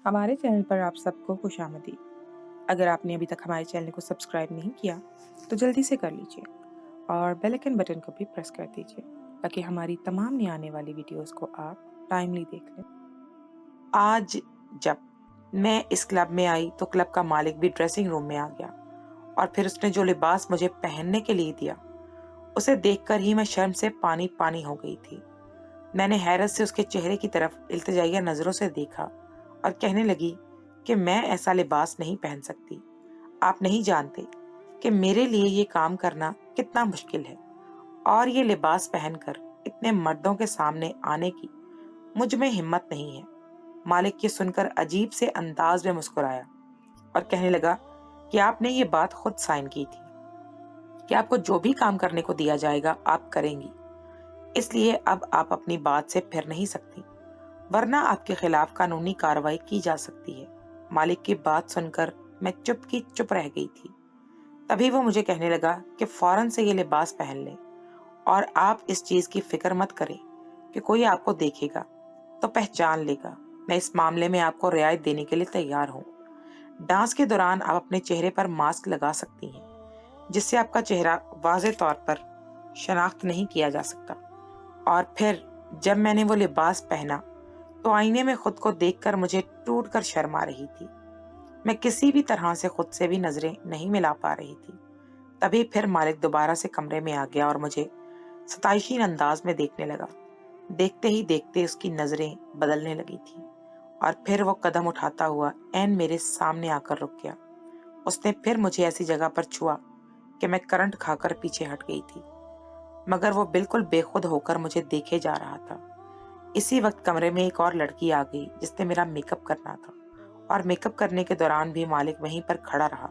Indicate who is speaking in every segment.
Speaker 1: हमारे चैनल पर आप सबको खुशामदीद। अगर आपने अभी तक हमारे चैनल को सब्सक्राइब नहीं किया तो जल्दी से कर लीजिए और बेल आइकन बटन को भी प्रेस कर दीजिए ताकि हमारी तमाम नई आने वाली वीडियोस को आप टाइमली देख लें। आज जब मैं इस क्लब में आई तो क्लब का मालिक भी ड्रेसिंग रूम में आ गया और फिर उसने जो लिबास मुझे पहनने के लिए दिया उसे देखकर ही मैं शर्म से पानी पानी हो गई थी। मैंने हैरत से उसके चेहरे की तरफ इल्तिजाइया नजरों से देखा और कहने लगी कि मैं ऐसा लिबास नहीं पहन सकती। आप नहीं जानते कि मेरे लिए ये काम करना कितना मुश्किल है और ये लिबास पहनकर इतने मर्दों के सामने आने की मुझ में हिम्मत नहीं है। मालिक ये सुनकर अजीब से अंदाज में मुस्कुराया और कहने लगा कि आपने ये बात खुद साइन की थी कि आपको जो भी काम करने को दिया जाएगा आप करेंगी, इसलिए अब आप अपनी बात से फिर नहीं सकती, वरना आपके खिलाफ कानूनी कार्रवाई की जा सकती है। मालिक की बात सुनकर मैं चुप की चुप रह गई थी। तभी वो मुझे कहने लगा कि फौरन से ये लिबास पहन लें और आप इस चीज की फिक्र मत करें कि कोई आपको देखेगा तो पहचान लेगा। मैं इस मामले में आपको रियायत देने के लिए तैयार हूँ। डांस के दौरान आप अपने चेहरे पर मास्क लगा सकती हैं जिससे आपका चेहरा वाज़ेह तौर पर शनाख्त नहीं किया जा सकता। और फिर जब मैंने वो लिबास पहना तो आईने में खुद को देखकर मुझे टूट कर शर्म आ रही थी। मैं किसी भी तरह से खुद से भी नजरें नहीं मिला पा रही थी। तभी फिर मालिक दोबारा से कमरे में आ गया और मुझे सताइशीन अंदाज में देखने लगा। देखते ही देखते उसकी नजरें बदलने लगी थी और फिर वो कदम उठाता हुआ ऐन मेरे सामने आकर रुक गया। उसने फिर मुझे ऐसी जगह पर छुआ कि मैं करंट खाकर पीछे हट गई थी, मगर वो बिल्कुल बेखुद होकर मुझे देखे जा रहा था। इसी वक्त कमरे में एक और लड़की आ गई जिसने मेरा मेकअप करना था और मेकअप करने के दौरान भी मालिक वहीं पर खड़ा रहा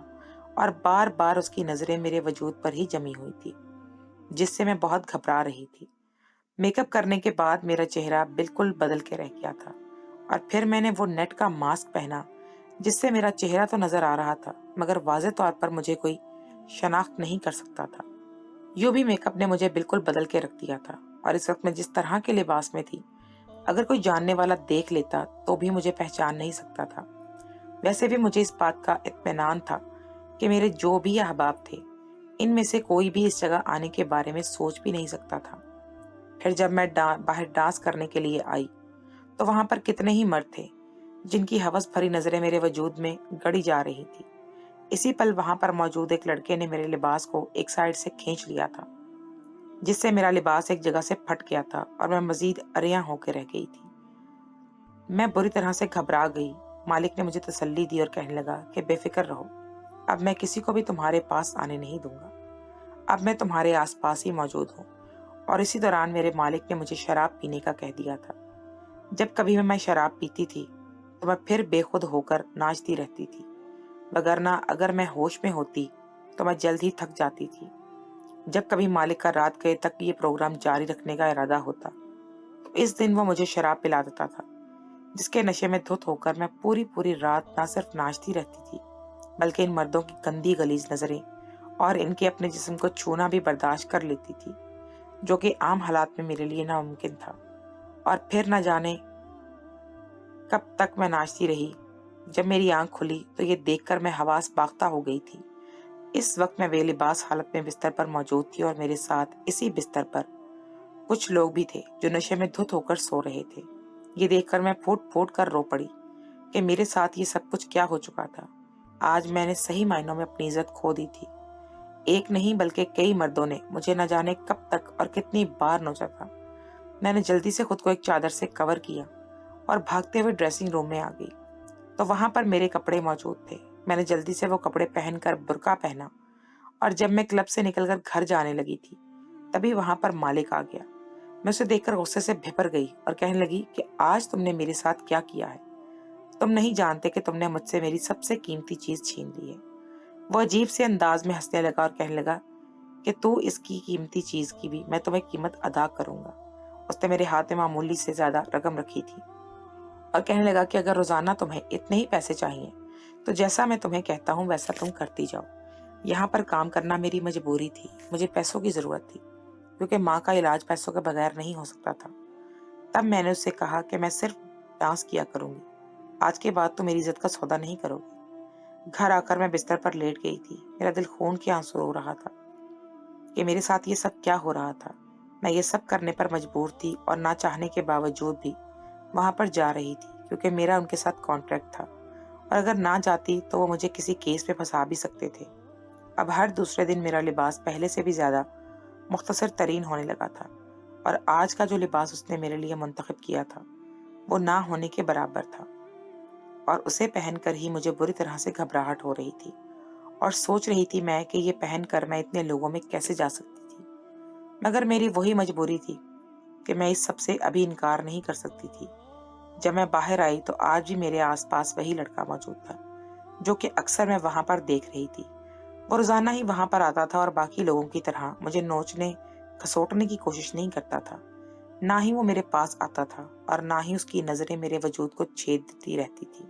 Speaker 1: और बार बार उसकी नजरें मेरे वजूद पर ही जमी हुई थी, जिससे मैं बहुत घबरा रही थी। मेकअप करने के बाद मेरा चेहरा बिल्कुल बदल के रह गया था और फिर मैंने वो नेट का मास्क पहना जिससे मेरा चेहरा तो नजर आ रहा था मगर वाज़ेह तौर पर मुझे कोई शनाख्त नहीं कर सकता था। यूं भी मेकअप ने मुझे बिल्कुल बदल के रख दिया था और इस वक्त मैं जिस तरह के लिबास में थी अगर कोई जानने वाला देख लेता तो भी मुझे पहचान नहीं सकता था। वैसे भी मुझे इस बात का इत्मीनान था कि मेरे जो भी अहबाब थे इनमें से कोई भी इस जगह आने के बारे में सोच भी नहीं सकता था। फिर जब मैं बाहर डांस करने के लिए आई तो वहां पर कितने ही मर्द थे जिनकी हवस भरी नजरें मेरे वजूद में गड़ी जा रही थी। इसी पल वहां पर मौजूद एक लड़के ने मेरे लिबास को एक साइड से खींच लिया था जिससे मेरा लिबास एक जगह से फट गया था और मैं मजीद अरियां होकर रह गई थी। मैं बुरी तरह से घबरा गई। मालिक ने मुझे तसल्ली दी और कहने लगा कि बेफिक्र रहो, अब मैं किसी को भी तुम्हारे पास आने नहीं दूंगा। अब मैं तुम्हारे आसपास ही मौजूद हूँ। और इसी दौरान मेरे मालिक ने मुझे शराब पीने का कह दिया था। जब कभी मैं शराब पीती थी तो मैं फिर बेखुद होकर नाचती रहती थी, वगरना अगर मैं होश में होती तो मैं जल्द ही थक जाती थी। जब कभी मालिक का रात गए तक ये प्रोग्राम जारी रखने का इरादा होता तो इस दिन वो मुझे शराब पिला देता था, जिसके नशे में धुत होकर मैं पूरी पूरी रात न सिर्फ नाचती रहती थी बल्कि इन मर्दों की गंदी गलीज नजरें और इनके अपने जिस्म को छूना भी बर्दाश्त कर लेती थी, जो कि आम हालात में मेरे लिए नामुमकिन था। और फिर न जाने कब तक मैं नाचती रही। जब मेरी आंख खुली तो ये देखकर मैं हवास बाख्ता हो गई थी। इस वक्त मैं बेलिबास हालत में बिस्तर पर मौजूद थी और मेरे साथ इसी बिस्तर पर कुछ लोग भी थे जो नशे में धुत होकर सो रहे थे। ये देखकर मैं फूट फूट कर रो पड़ी कि मेरे साथ ये सब कुछ क्या हो चुका था। आज मैंने सही मायनों में अपनी इज्जत खो दी थी। एक नहीं बल्कि कई मर्दों ने मुझे न जाने कब तक और कितनी बार नोचा था। मैंने जल्दी से खुद को एक चादर से कवर किया और भागते हुए ड्रेसिंग रूम में आ गई तो वहां पर मेरे कपड़े मौजूद थे। मैंने जल्दी से वो कपड़े पहनकर बुर्का पहना और जब मैं क्लब से निकलकर घर जाने लगी थी तभी वहां पर मालिक आ गया। मैं उसे देखकर गुस्से से भिपर गई और कहने लगी कि आज तुमने मेरे साथ क्या किया है। तुम नहीं जानते कि तुमने मुझसे मेरी सबसे कीमती चीज छीन ली है। वो अजीब से अंदाज में हंसने लगा और कहने लगा कि तू इसकी कीमती चीज की भी मैं तुम्हें कीमत अदा करूंगा। उसने मेरे हाथ में मामूली से ज्यादा रकम रखी थी और कहने लगा कि अगर रोजाना तुम्हें इतने ही पैसे चाहिए तो जैसा मैं तुम्हें कहता हूँ वैसा तुम करती जाओ। यहाँ पर काम करना मेरी मजबूरी थी, मुझे पैसों की जरूरत थी क्योंकि माँ का इलाज पैसों के बगैर नहीं हो सकता था। तब मैंने उससे कहा कि मैं सिर्फ डांस किया करूंगी आज के बाद तो मेरी इज्जत का सौदा नहीं करोगे। घर आकर मैं बिस्तर पर लेट गई थी। मेरा दिल खून के आंसू रो रहा था कि मेरे साथ ये सब क्या हो रहा था। मैं ये सब करने पर मजबूर थी और ना चाहने के बावजूद भी वहां पर जा रही थी, क्योंकि मेरा उनके साथ कॉन्ट्रैक्ट था और अगर ना जाती तो वो मुझे किसी केस में फंसा भी सकते थे। अब हर दूसरे दिन मेरा लिबास पहले से भी ज्यादा मुख्तसर तरीन होने लगा था और आज का जो लिबास उसने मेरे लिए मुंतखब किया था वो ना होने के बराबर था और उसे पहनकर ही मुझे बुरी तरह से घबराहट हो रही थी और सोच रही थी मैं कि ये पहनकर मैं इतने लोगों में कैसे जा सकती थी। मगर मेरी वही मजबूरी थी कि मैं इस सब से अभी इनकार नहीं कर सकती थी। जब मैं बाहर आई तो आज भी मेरे आसपास वही लड़का मौजूद था जो कि अक्सर मैं वहां पर देख रही थी। वो रोजाना ही वहां पर आता था और बाकी लोगों की तरह मुझे नोचने खसोटने की कोशिश नहीं करता था। ना ही वो मेरे पास आता था और ना ही उसकी नजरें मेरे वजूद को छेदती रहती थी,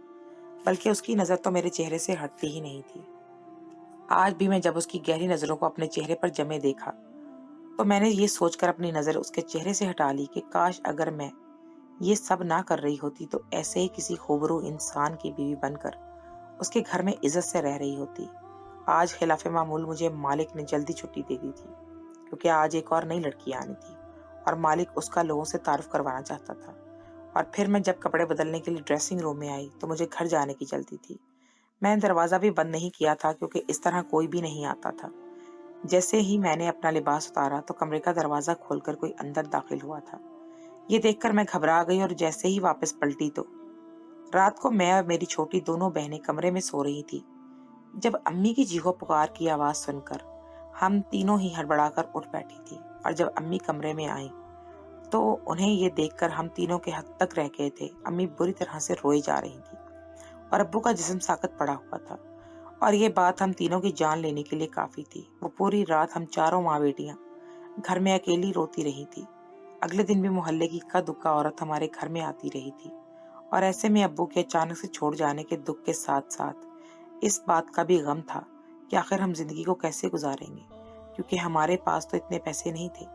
Speaker 1: बल्कि उसकी नजर तो मेरे चेहरे से हटती ही नहीं थी। आज भी मैं जब उसकी गहरी नजरों को अपने चेहरे पर जमे देखा तो मैंने ये सोचकर अपनी नजर उसके चेहरे से हटा ली कि काश अगर मैं ये सब ना कर रही होती तो ऐसे ही किसी खूबरू इंसान की बीवी बनकर उसके घर में इज्जत से रह रही होती। आज खिलाफे मामूल मुझे मालिक ने जल्दी छुट्टी दे दी थी, क्योंकि आज एक और नई लड़की आनी थी और मालिक उसका लोगों से तारुफ करवाना चाहता था। और फिर मैं जब कपड़े बदलने के लिए ड्रेसिंग रूम में आई तो मुझे घर जाने की जल्दी थी। मैंने दरवाजा भी बंद नहीं किया था, क्योंकि इस तरह कोई भी नहीं आता था। जैसे ही मैंने अपना लिबास उतारा तो कमरे का दरवाजा खोलकर कोई अंदर दाखिल हुआ था। ये देखकर मैं घबरा गई और जैसे ही वापस पलटी तो रात को मैं और मेरी छोटी दोनों बहनें कमरे में सो रही थी। जब अम्मी की चीखों पुकार की आवाज सुनकर हम तीनों ही हड़बड़ाकर उठ बैठी थी और जब अम्मी कमरे में आई तो उन्हें ये देखकर हम तीनों के हद तक रह गए थे। अम्मी बुरी तरह से रोई जा रही थी और अब्बू का जिस्म साकत पड़ा हुआ था और ये बात हम तीनों की जान लेने के लिए काफी थी। वो पूरी रात हम चारों माँ बेटियां घर में अकेली रोती रही थी। अगले दिन भी मोहल्ले की इक्का दुक्का औरत हमारे घर में आती रही थी और ऐसे में अब्बू के अचानक से छोड़ जाने के दुख के साथ साथ इस बात का भी गम था कि आखिर हम जिंदगी को कैसे गुजारेंगे, क्योंकि हमारे पास तो इतने पैसे नहीं थे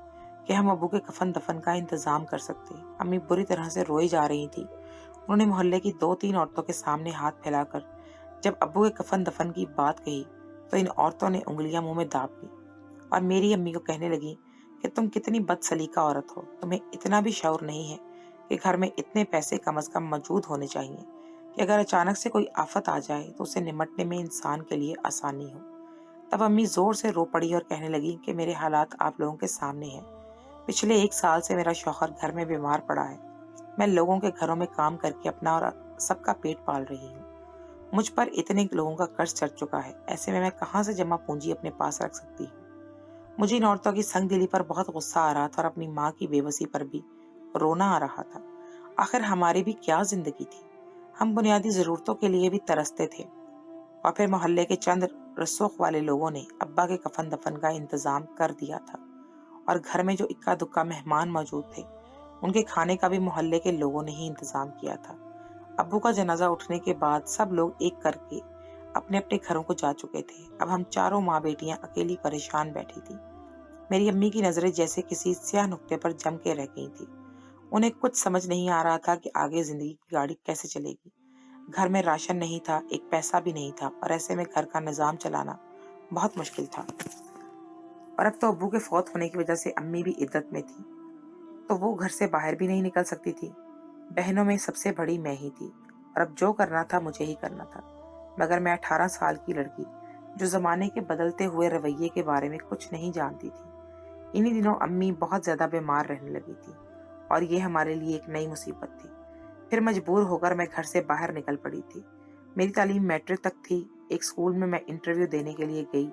Speaker 1: कि हम अब्बू के कफन दफन का इंतजाम कर सकते। अम्मी बुरी तरह से रोई जा रही थी। उन्होंने मोहल्ले की 2-3 औरतों के सामने हाथ फैलाकर जब अब्बू के कफन दफन की बात कही तो इन औरतों ने उंगलियां मुंह में दाब ली और मेरी अम्मी को कहने लगी कि तुम कितनी बदसलीका औरत हो, तुम्हें इतना भी शऊर नहीं है कि घर में इतने पैसे कम से कम मौजूद होने चाहिए कि अगर अचानक से कोई आफत आ जाए तो उसे निमटने में इंसान के लिए आसानी हो। तब अम्मी जोर से रो पड़ी और कहने लगी कि मेरे हालात आप लोगों के सामने हैं। पिछले 1 साल से मेरा शौहर घर में बीमार पड़ा है। मैं लोगों के घरों में काम करके अपना और सबका पेट पाल रही हूँ। मुझ पर इतने लोगों का कर्ज चढ़ चुका है, ऐसे में मैं कहाँ से जमा पूंजी अपने पास रख सकती हूँ। मुझे इन औरतों की संगदिली पर बहुत गुस्सा आ रहा था और अपनी माँ की बेबसी पर भी रोना आ रहा था। आखिर हमारी भी क्या जिंदगी थी। हम बुनियादी जरूरतों के लिए भी तरसते थे और फिर मोहल्ले के चंद रसूख वाले लोगों ने अब्बा के कफन दफन का इंतजाम कर दिया था और घर में जो इक्का दुक्का मेहमान मौजूद थे उनके खाने का भी मोहल्ले के लोगों ने ही इंतजाम किया था। अब्बू का जनाजा उठने के बाद सब लोग एक करके अपने अपने घरों को जा चुके थे। अब हम चारों माँ बेटियां अकेली परेशान बैठी थी। मेरी अम्मी की नजरें जैसे किसी स्याह नुक्ते पर जम के रह गई थी। उन्हें कुछ समझ नहीं आ रहा था कि आगे जिंदगी की गाड़ी कैसे चलेगी। घर में राशन नहीं था, एक पैसा भी नहीं था और ऐसे में घर का निजाम चलाना बहुत मुश्किल था। और अब तो अब्बू के फौत होने की वजह से अम्मी भी इद्दत में थी, तो वो घर से बाहर भी नहीं निकल सकती थी। बहनों में सबसे बड़ी मैं ही थी और अब जो करना था मुझे ही करना था। मगर मैं 18 साल की लड़की जो जमाने के बदलते हुए रवैये के बारे में कुछ नहीं जानती थी। इन्हीं दिनों अम्मी बहुत ज्यादा बीमार रहने लगी थी और ये हमारे लिए एक नई मुसीबत थी। फिर मजबूर होकर मैं घर से बाहर निकल पड़ी थी। मेरी तालीम मैट्रिक तक थी। एक स्कूल में मैं इंटरव्यू देने के लिए गई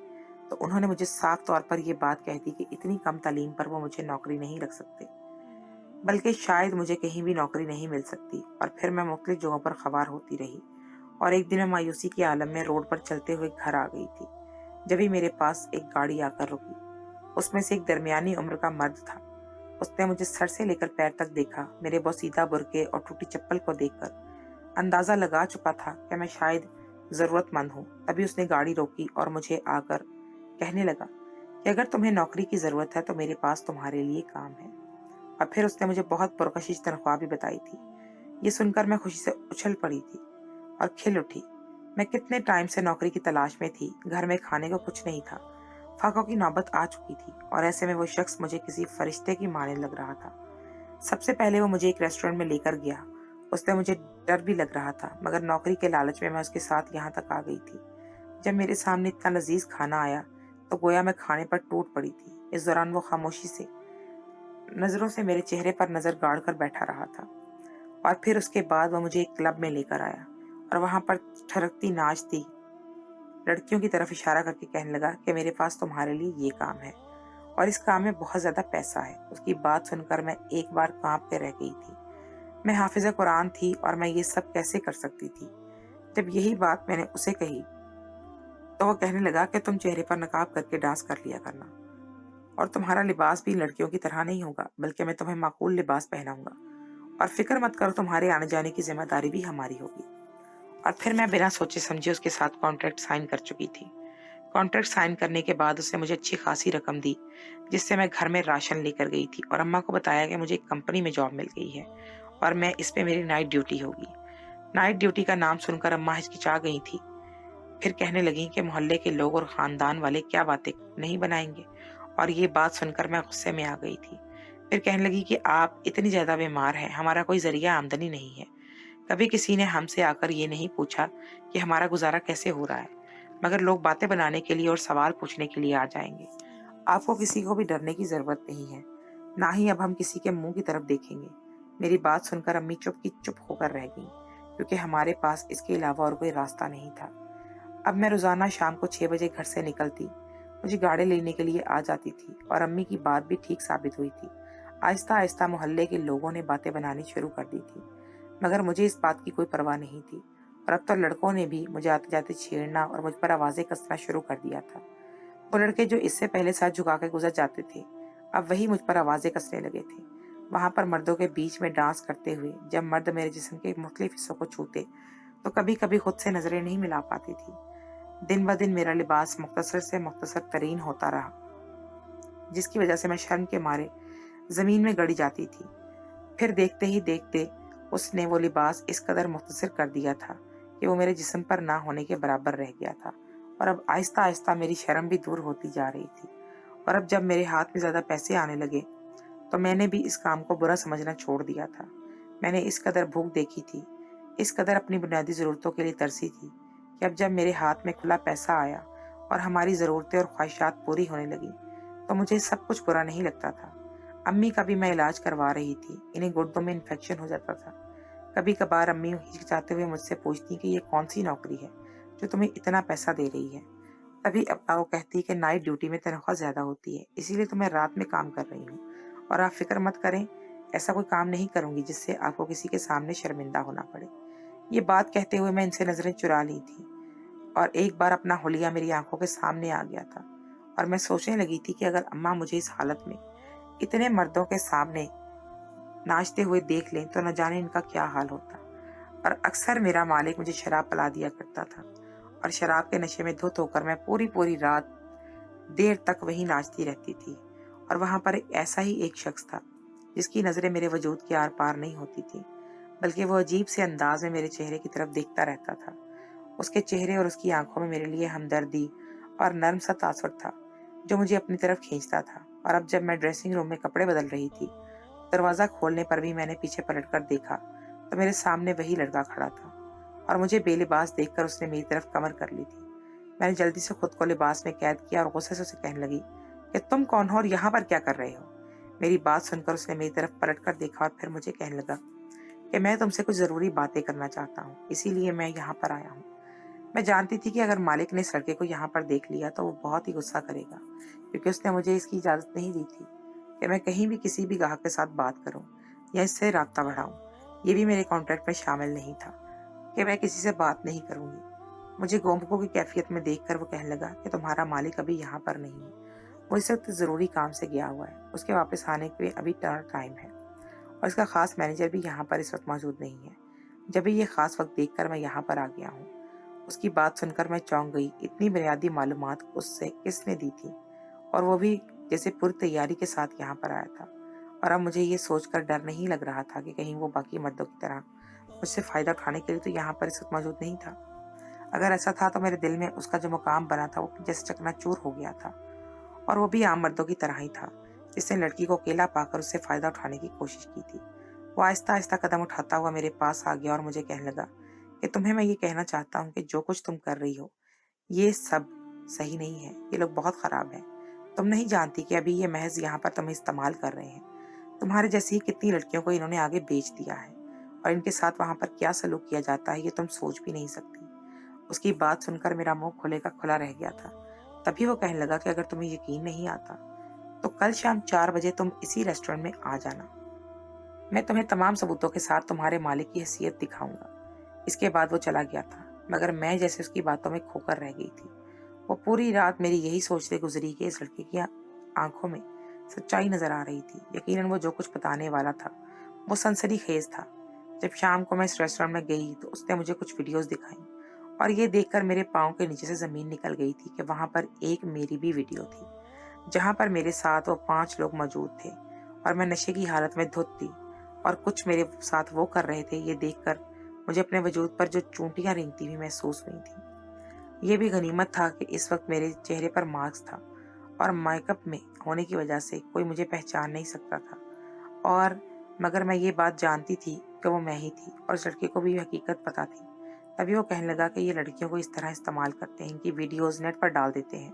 Speaker 1: तो उन्होंने मुझे साफ तौर पर यह बात कह दी कि इतनी कम तालीम पर वो मुझे नौकरी नहीं रख सकते, बल्कि शायद मुझे कहीं भी नौकरी नहीं मिल सकती। और फिर मैं मुख्तलिफ जगहों पर खबर होती रही और एक दिन मैं मायूसी के आलम में रोड पर चलते हुए घर आ गई थी। जब ही मेरे पास एक गाड़ी आकर रुकी। उसमें से एक दरमियानी उम्र का मर्द था। उसने मुझे सर से लेकर पैर तक देखा। मेरे बोसीदा बुर्के और टूटी चप्पल को देखकर अंदाजा लगा चुका था कि मैं शायद जरूरतमंद हूँ। तभी उसने गाड़ी रोकी और मुझे आकर कहने लगा कि अगर तुम्हें नौकरी की जरूरत है तो मेरे पास तुम्हारे लिए काम है। और फिर उसने मुझे बहुत पुरकशिश तनख्वाह भी बताई थी ये सुनकर मैं खुशी से उछल पड़ी थी और खिल उठी। मैं कितने टाइम से नौकरी की तलाश में थी, घर में खाने को कुछ नहीं था। फाकों की नौबत आ चुकी थी और ऐसे में वो शख्स मुझे किसी फरिश्ते की माने लग रहा था। सबसे पहले वो मुझे एक रेस्टोरेंट में लेकर गया। उससे मुझे डर भी लग रहा था, मगर नौकरी के लालच में मैं उसके साथ यहाँ तक आ गई थी। जब मेरे सामने इतना लजीज खाना आया तो गोया मैं खाने पर टूट पड़ी थी। इस दौरान वो खामोशी से नजरों से मेरे चेहरे पर नजर गाड़ कर बैठा रहा था और फिर उसके बाद वो मुझे एक क्लब में लेकर आया और वहां पर ठरकती नाचती लड़कियों की तरफ इशारा करके कहने लगा कि मेरे पास तुम्हारे लिए ये काम है और इस काम में बहुत ज्यादा पैसा है। उसकी बात सुनकर मैं एक बार कांप के रह गई थी। मैं हाफिजा कुरान थी और मैं ये सब कैसे कर सकती थी। जब यही बात मैंने उसे कही तो वो कहने लगा कि तुम चेहरे पर नकाब करके डांस कर लिया करना और तुम्हारा लिबास भी लड़कियों की तरह नहीं होगा, बल्कि मैं तुम्हें माकूल लिबास पहनाऊंगा और फिक्र मत करो, तुम्हारे आने जाने की जिम्मेदारी भी हमारी होगी। और फिर मैं बिना सोचे समझे उसके साथ कॉन्ट्रैक्ट साइन कर चुकी थी। कॉन्ट्रैक्ट साइन करने के बाद उसने मुझे अच्छी खासी रकम दी, जिससे मैं घर में राशन लेकर गई थी और अम्मा को बताया कि मुझे एक कंपनी में जॉब मिल गई है और मैं इस पे मेरी नाइट ड्यूटी होगी। नाइट ड्यूटी का नाम सुनकर अम्मा हिचकिचा गई थी। फिर कहने लगी कि मोहल्ले के लोग और खानदान वाले क्या बातें नहीं बनाएंगे, और ये बात सुनकर मैं गुस्से में आ गई थी। फिर कहने लगी कि आप इतनी ज्यादा बीमार हैं, हमारा कोई जरिया आमदनी नहीं है। कभी किसी ने हमसे आकर ये नहीं पूछा कि हमारा गुजारा कैसे हो रहा है, मगर लोग बातें बनाने के लिए और सवाल पूछने के लिए आ जाएंगे। आपको किसी को भी डरने की जरूरत नहीं है, ना ही अब हम किसी के मुंह की तरफ देखेंगे। मेरी बात सुनकर अम्मी चुप की चुप होकर रह गई, क्योंकि हमारे पास इसके अलावा और कोई रास्ता नहीं था। अब मैं रोजाना शाम को 6 बजे घर से निकलती, मुझे गाड़ी लेने के लिए आ जाती थी और अम्मी की बात भी ठीक साबित हुई थी। आहिस्ता आहिस्ता मोहल्ले के लोगों ने बातें बनानी शुरू कर दी थी, मगर मुझे इस बात की कोई परवाह नहीं थी। और अब तो लड़कों ने भी मुझे आते जाते छेड़ना और मुझ पर आवाजें कसना शुरू कर दिया था। वो लड़के जो इससे पहले सर झुका के गुजर जाते थे, अब वही मुझ पर आवाजें कसने लगे थे। वहां पर मर्दों के बीच में डांस करते हुए जब मर्द मेरे जिस्म के मुख्तलिफ हिस्सों को छूते तो कभी कभी खुद से नजरें नहीं मिला पाती थी। दिन ब दिन मेरा लिबास मुख्तसर से मुख्तसर तरीन होता रहा, जिसकी वजह से मैं शर्म के मारे जमीन में गड़ी जाती थी। फिर देखते ही देखते उसने वो लिबास इस कदर मुख्तसर कर दिया था कि वो मेरे जिस्म पर ना होने के बराबर रह गया था। और अब आहिस्ता आहिस्ता मेरी शर्म भी दूर होती जा रही थी। और अब जब मेरे हाथ में ज्यादा पैसे आने लगे तो मैंने भी इस काम को बुरा समझना छोड़ दिया था। मैंने इस कदर भूख देखी थी, इस कदर अपनी बुनियादी ज़रूरतों के लिए तरसी थी कि अब जब मेरे हाथ में खुला पैसा आया और हमारी ज़रूरतें और ख्वाहिशात पूरी होने लगी तो मुझे सब कुछ बुरा नहीं लगता था। अम्मी का भी मैं इलाज करवा रही थी, इन्हें गुर्दों में इन्फेक्शन हो जाता था। कभी कभार अम्मी हिचकिचाते हुए मुझसे पूछती कि ये कौन सी नौकरी है जो तुम्हें इतना पैसा दे रही है। तभी अब्बा को कहती कि नाइट ड्यूटी में तनख्वाह ज़्यादा होती है, इसीलिए तो मैं रात में काम कर रही हूँ। और आप फिक्र मत करें, ऐसा कोई काम नहीं करूंगी जिससे आपको किसी के सामने शर्मिंदा होना पड़े। ये बात कहते हुए मैं इनसे नजरें चुरा ली थी और एक बार अपना हुलिया मेरी आंखों के सामने आ गया था और मैं सोचने लगी थी कि अगर अम्मा मुझे इस हालत में इतने मर्दों के सामने नाचते हुए देख लें तो न जाने इनका क्या हाल होता। और अक्सर मेरा मालिक मुझे शराब पिला दिया करता था और शराब के नशे में धुत होकर मैं पूरी पूरी रात देर तक वहीं नाचती रहती थी। और वहां पर ऐसा ही एक शख्स था जिसकी नजरें मेरे वजूद के आर पार नहीं होती थी, बल्कि वो अजीब से अंदाज में मेरे चेहरे की तरफ देखता रहता था। उसके चेहरे और उसकी आंखों में मेरे लिए हमदर्दी और नर्म सा तासुर था जो मुझे अपनी तरफ खींचता था। और अब जब मैं ड्रेसिंग रूम में कपड़े बदल रही थी, दरवाजा खोलने पर भी मैंने पीछे पलटकर देखा तो मेरे सामने वही लड़का खड़ा था और मुझे बेलिबास देखकर उसने मेरी तरफ कमर कर ली थी। मैंने जल्दी से खुद को लिबास में कैद किया और गुस्से से उसे कहने लगी कि तुम कौन हो और यहाँ पर क्या कर रहे हो। मेरी बात सुनकर उसने मेरी तरफ पलट कर देखा और फिर मुझे कहने लगा कि मैं तुमसे कुछ जरूरी बातें करना चाहता हूँ, इसीलिए मैं यहाँ पर आया हूँ। मैं जानती थी कि अगर मालिक ने इस लड़के को यहाँ पर देख लिया तो वो बहुत ही गुस्सा करेगा, क्योंकि उसने मुझे इसकी इजाजत नहीं दी थी कि मैं कहीं भी किसी भी ग्राहक के साथ बात करूं या इससे राब्ता बढ़ाऊं। ये भी मेरे कॉन्ट्रैक्ट में शामिल नहीं था कि मैं किसी से बात नहीं करूंगी। मुझे गोमको की कैफियत में देखकर वो कहने लगा कि तुम्हारा मालिक अभी यहाँ पर नहीं है, वो इस वक्त जरूरी काम से गया हुआ है, उसके वापस आने के अभी टाइम है और इसका खास मैनेजर भी यहाँ पर इस वक्त मौजूद नहीं है। जब भी ये खास वक्त देखकर मैं यहाँ पर आ गया हूँ। उसकी बात सुनकर मैं चौंक गई। इतनी बुनियादी मालूमात उससे किसने दी थी, और वो भी जैसे पूरी तैयारी के साथ यहाँ पर आया था। और अब मुझे ये सोचकर डर नहीं लग रहा था कि कहीं वो बाकी मर्दों की तरह मुझसे फ़ायदा उठाने के लिए तो यहाँ पर इस वक़्त मौजूद नहीं था। अगर ऐसा था तो मेरे दिल में उसका जो मुकाम बना था वो जैसे चकनाचूर हो गया था, और वो भी आम मर्दों की तरह ही था, जिसने लड़की को अकेला पाकर उससे फ़ायदा उठाने की कोशिश की थी। वो आहिस्ता-आहिस्ता कदम उठाता हुआ मेरे पास आ गया और मुझे कहने लगा कि तुम्हें मैं ये कहना चाहता हूँ कि जो कुछ तुम कर रही हो, ये सब सही नहीं है। ये लोग बहुत ख़राब हैं। तुम नहीं जानती कि अभी ये महज़ यहाँ पर तुम्हें इस्तेमाल कर रहे हैं। तुम्हारे जैसी ही कितनी लड़कियों को इन्होंने आगे बेच दिया है, और इनके साथ वहाँ पर क्या सलूक किया जाता है ये तुम सोच भी नहीं सकती। उसकी बात सुनकर मेरा मुँह खुले का खुला रह गया था। तभी वो कहने लगा कि अगर तुम्हें यकीन नहीं आता, तो कल शाम 4 बजे तुम इसी रेस्टोरेंट में आ जाना। मैं तुम्हें तमाम सबूतों के साथ तुम्हारे मालिक की हैसियत दिखाऊंगा। इसके बाद वो चला गया था, मगर मैं जैसे उसकी बातों में खोकर रह गई थी। वो पूरी रात मेरी यही सोचते गुजरी कि इस लड़के की आंखों में सच्चाई नजर आ रही थी। यकीनन वो जो कुछ बताने वाला था वो सनसनीखेज था। जब शाम को मैं इस रेस्टोरेंट में गई तो उसने मुझे कुछ वीडियोस दिखाई, और ये देखकर मेरे पाँव के नीचे से जमीन निकल गई थी कि वहां पर एक मेरी भी वीडियो थी, जहां पर मेरे साथ वो 5 लोग मौजूद थे, और मैं नशे की हालत में धुत थी, और कुछ मेरे साथ वो कर रहे थे। ये देखकर मुझे अपने वजूद पर जो चूंटियां रेंगती हुई महसूस हुई थी। ये भी गनीमत था कि इस वक्त मेरे चेहरे पर मास्क था, और मेकअप में होने की वजह से कोई मुझे पहचान नहीं सकता था। और मगर मैं ये बात जानती थी कि वो मैं ही थी, और उस लड़के को भी ये हकीकत पता थी। तभी वो कहने लगा कि ये लड़कियों को इस तरह इस्तेमाल करते हैं, इनकी वीडियोस नेट पर डाल देते हैं,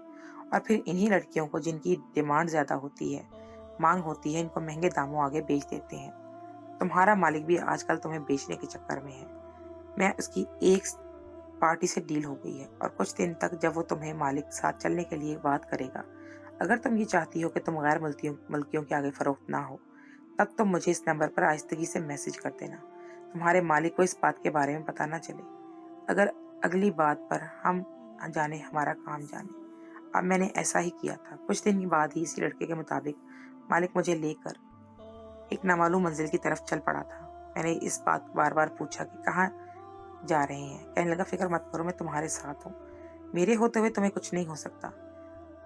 Speaker 1: और फिर इन्हीं लड़कियों को, जिनकी डिमांड ज़्यादा होती है, मांग होती है, इनको महंगे दामों आगे बेच देते हैं। तुम्हारा मालिक भी आजकल तुम्हें बेचने के चक्कर में है। मैं उसकी एक पार्टी से डील हो गई है, और कुछ दिन तक जब वो तुम्हें मालिक साथ चलने के लिए बात करेगा, अगर तुम ये चाहती हो कि तुम गैर मुल्कियों के आगे फरोख्त ना हो, तब तुम मुझे इस नंबर पर आहिस्तगी से मैसेज कर देना। तुम्हारे मालिक को इस बात के बारे में पता ना चले। अगर अगली बात पर हम जाने, हमारा काम जाने। अब मैंने ऐसा ही किया था। कुछ दिन बाद ही इसी लड़के के मुताबिक मालिक मुझे लेकर एक नामालूम मंजिल की तरफ चल पड़ा था। मैंने इस बात को बार बार पूछा कि कहाँ जा रहे हैं। कहने लगा, फिक्र मत करो, मैं तुम्हारे साथ हूँ। मेरे होते हुए तुम्हें कुछ नहीं हो सकता।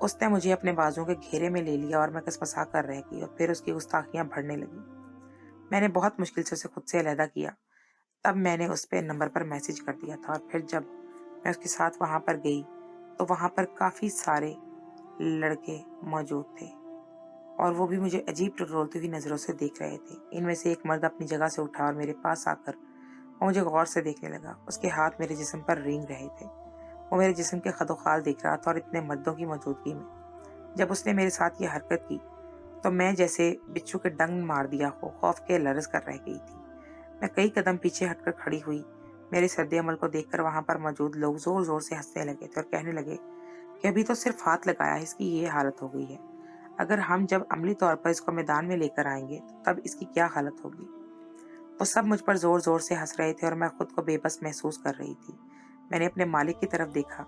Speaker 1: उसने मुझे अपने बाजुओं के घेरे में ले लिया, और मैं कसमसा कर रह गई, और फिर उसकी गुस्ताखियां बढ़ने लगी। मैंने बहुत मुश्किल से उसे खुद से अलहदा किया। तब मैंने उस पे नंबर पर मैसेज कर दिया था, और फिर जब मैं उसके साथ वहां पर गई तो वहां पर काफी सारे लड़के मौजूद थे, और वो भी मुझे अजीब टटोलती हुई नजरों से देख रहे थे। इनमें से एक मर्द अपनी जगह से उठा और मेरे पास आकर वो मुझे गौर से देखने लगा। उसके हाथ मेरे जिस्म पर रेंग रहे थे। वो मेरे जिस्म के खदोखाल देख रहा था, और इतने मर्दों की मौजूदगी में जब उसने मेरे साथ ये हरकत की तो मैं जैसे बिच्छू के डंग मार दिया हो खौफ के लरज कर रह गई थी। मैं कई कदम पीछे हटकर खड़ी हुई। मेरे सद्दे अमल को देखकर वहां पर मौजूद लोग जोर जोर से हंसने लगे थे, और कहने लगे कि अभी तो सिर्फ हाथ लगाया है, इसकी ये हालत हो गई है। अगर हम जब अमली तौर पर इसको मैदान में लेकर आएंगे तो तब इसकी क्या हालत होगी। वो सब मुझ पर जोर जोर से हंस रहे थे, और मैं खुद को बेबस महसूस कर रही थी। मैंने अपने मालिक की तरफ देखा।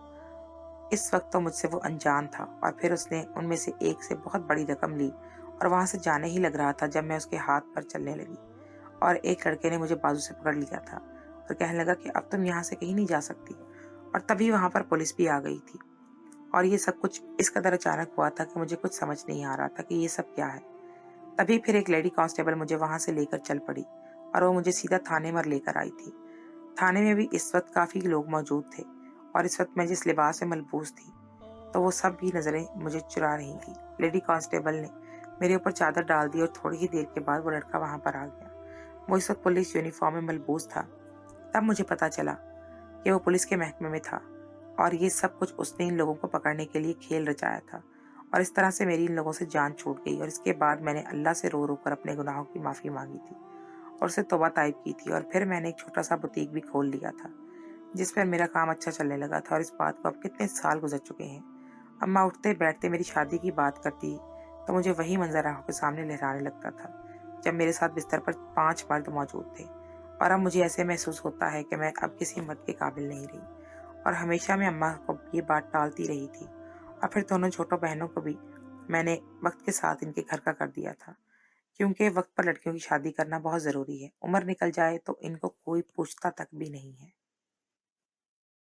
Speaker 1: इस वक्त तो मुझसे वो अनजान था, और फिर उसने उनमें से एक से बहुत बड़ी रकम ली, और वहां से जाने ही लग रहा था जब मैं उसके हाथ पर चलने लगी, और एक लड़के ने मुझे बाजू से पकड़ लिया था और कहने लगा कि अब तुम यहाँ से कहीं नहीं जा सकती। और तभी वहां पर पुलिस भी आ गई थी, और ये सब कुछ इस कदर अचानक हुआ था कि मुझे कुछ समझ नहीं आ रहा था कि ये सब क्या है। तभी फिर एक लेडी कांस्टेबल मुझे वहां से लेकर चल पड़ी, और वो मुझे सीधा थाने में लेकर आई थी। थाने में भी इस वक्त काफी लोग मौजूद थे, और इस वक्त मैं जिस लिबास में मलबूस थी तो वो सब भी नजरें मुझे चुरा रही थी। लेडी कांस्टेबल ने मेरे ऊपर चादर डाल दी, और थोड़ी ही देर के बाद वो लड़का वहां पर आ गया। वो इस वक्त पुलिस यूनिफॉर्म में मलबूस था। तब मुझे पता चला कि वो पुलिस के महकमे में था, और ये सब कुछ उसने इन लोगों को पकड़ने के लिए खेल रचाया था। और इस तरह से मेरी इन लोगों से जान छूट गई। और इसके बाद मैंने अल्लाह से रो रो कर अपने गुनाहों की माफ़ी मांगी थी, और उसे तौबा ताइब की थी। और फिर मैंने एक छोटा सा बुटीक भी खोल लिया था, जिस पर मेरा काम अच्छा चलने लगा था। और इस बात को अब कितने साल गुजर चुके हैं। अम्मा उठते बैठते मेरी शादी की बात करती तो मुझे वही मंजर आंखों के सामने लहराने लगता था, जब मेरे साथ बिस्तर पर 5 मर्द मौजूद थे। और अब मुझे ऐसे महसूस होता है कि मैं अब किसी मर्द के काबिल नहीं रही। और हमेशा मैं अम्मा को ये बात टालती रही थी, और फिर दोनों छोटों बहनों को भी मैंने वक्त के साथ इनके घर का कर दिया था, क्योंकि वक्त पर लड़कियों की शादी करना बहुत ज़रूरी है। उम्र निकल जाए तो इनको कोई पूछता तक भी नहीं है।